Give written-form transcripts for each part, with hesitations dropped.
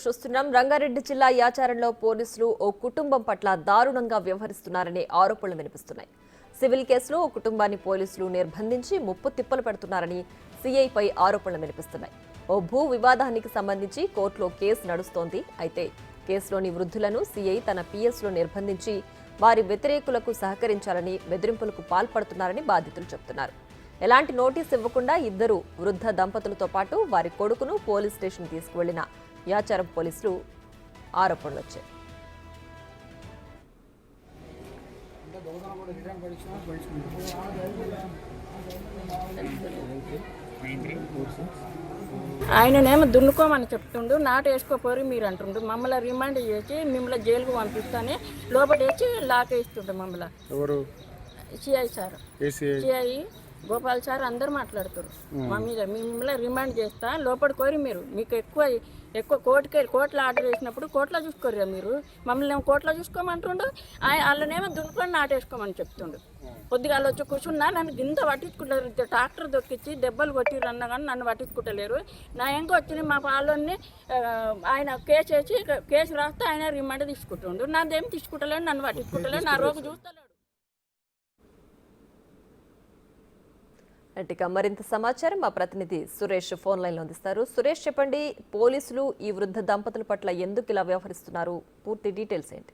చూస్తున్నాం. రంగారెడ్డి జిల్లా యాచారంలో పోలీసులు ఓ కుటుంబం పట్ల దారుణంగా వ్యవహరిస్తున్నారనే ఆరోపణలు వినిపిస్తున్నాయి. సివిల్ కేసులో ఓ కుటుంబాన్ని పోలీసులు నిర్బంధించి ముప్పు తిప్పలు పెడుతున్నారని సీఐపై ఆరోపణలు వినిపిస్తున్నాయి. ఓ భూ వివాదానికి సంబంధించి కోర్టులో కేసు నడుస్తోంది. అయితే కేసులోని వృద్ధులను సీఐ తన పిఎస్లో నిర్బంధించి వారి వ్యతిరేకులకు సహకరించాలని బెదిరింపులకు పాల్పడుతున్నారని బాధితులు చెబుతున్నారు. ఎలాంటి నోటీస్ ఇవ్వకుండా ఇద్దరు వృద్ధ దంపతులతో పాటు వారి కొడుకును పోలీస్ స్టేషన్ తీసుకువెళ్లిన యాచారం పోలీసులు ఆరోపణలు వచ్చాయి. ఆయననేమో దున్నుకోమని చెప్తుండు, నాటు వేసుకోపోరు మీరు అంటుండు. మమ్మల్ని రిమాండ్ చేసి మిమ్మల్ని జైలుకు పంపిస్తానే లోపల వేసి లాక్ వేస్తుండే మమ్మల్ని. ఎవరు? CI sir, CI Gopal sir అందరు మాట్లాడుతారు. మా మీద మిమ్మల్ని రిమాండ్ చేస్తా లోపల కోరి మీరు మీకు ఎక్కువ కోర్టులో ఆర్డర్ వేసినప్పుడు కోర్టులో చూసుకోరు మీరు. మమ్మల్ని ఏమో కోర్టులో చూసుకోమంటుండు, వాళ్ళనేమో దున్నుకొని నాటేసుకోమని చెప్తుండు. కొద్దిగా వచ్చి కూర్చున్నా నన్ను గింత పట్టించుకుంటారు. ట్రాక్టర్ దొక్కించి దెబ్బలు కొట్టిరు అన్నా కానీ నన్ను పట్టించుకుంటలేరు. నా ఎంక వచ్చింది మా పాలోని ఆయన కేసు వేసి కేసు రాస్తే ఆయన రిమాండ్ తీసుకుంటుండు. నాదేమి తీసుకుంటలేడు, నన్ను పట్టించుకుంటలేడు, నా రోగు చూస్తలేడు. ఇక మరింత సమాచారం మా ప్రతినిధి సురేష్ ఫోన్ లైన్లో అందిస్తారు. సురేష్, చెప్పండి, పోలీసులు ఈ వృద్ధ దంపతుల పట్ల ఎందుకు ఇలా వ్యవహరిస్తున్నారు? పూర్తి డీటెయిల్స్ ఏంటి?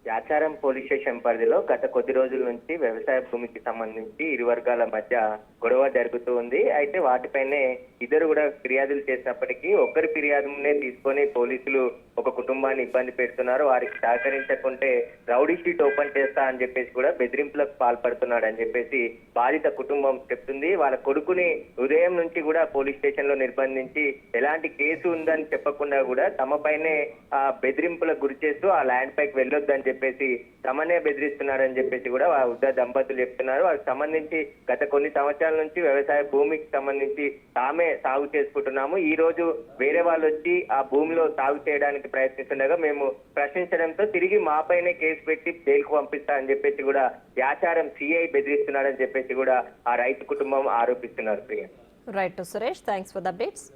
యాచారం పోలీస్ స్టేషన్ పరిధిలో గత కొద్ది రోజుల నుంచి వ్యవసాయ భూమికి సంబంధించి ఇరు వర్గాల మధ్య గొడవ జరుగుతూ ఉంది. అయితే వాటిపైనే ఇద్దరు కూడా ఫిర్యాదులు చేసినప్పటికీ ఒక్కరి ఫిర్యాదునే తీసుకొని పోలీసులు ఒక కుటుంబాన్ని ఇబ్బంది పెడుతున్నారు. వారికి సహకరించకుంటే రౌడీ షీట్ ఓపెన్ చేస్తా అని చెప్పేసి కూడా బెదిరింపులకు పాల్పడుతున్నాడు అని చెప్పేసి బాధిత కుటుంబం చెప్తుంది. వాళ్ళ కొడుకుని ఉదయం నుంచి కూడా పోలీస్ స్టేషన్ లో నిర్బంధించి ఎలాంటి కేసు ఉందని చెప్పకుండా కూడా తమపైనే బెదిరింపులకు గురి చేస్తూ ఆ ల్యాండ్ పైకి వెళ్ళొద్దని చెప్పేసి తమనే బెదిరిస్తున్నారని చెప్పేసి కూడా ఆ వృద్ధ దంపతులు చెప్తున్నారు. వారికి సంబంధించి గత కొన్ని సంవత్సరాల నుంచి వ్యవసాయ భూమికి సంబంధించి తామే సాగు చేసుకుంటున్నాము. ఈ రోజు వేరే వాళ్ళు వచ్చి ఆ భూమిలో సాగు చేయడానికి ప్రయత్నిస్తుండగా మేము ప్రశ్నించడంతో తిరిగి మాపైనే కేసు పెట్టి జైలుకు పంపిస్తా అని చెప్పేసి కూడా యాచారం సిఐ బెదిరిస్తున్నాడని చెప్పేసి కూడా ఆ రైతు కుటుంబం ఆరోపిస్తున్నారు. Right Suresh, thanks for the updates.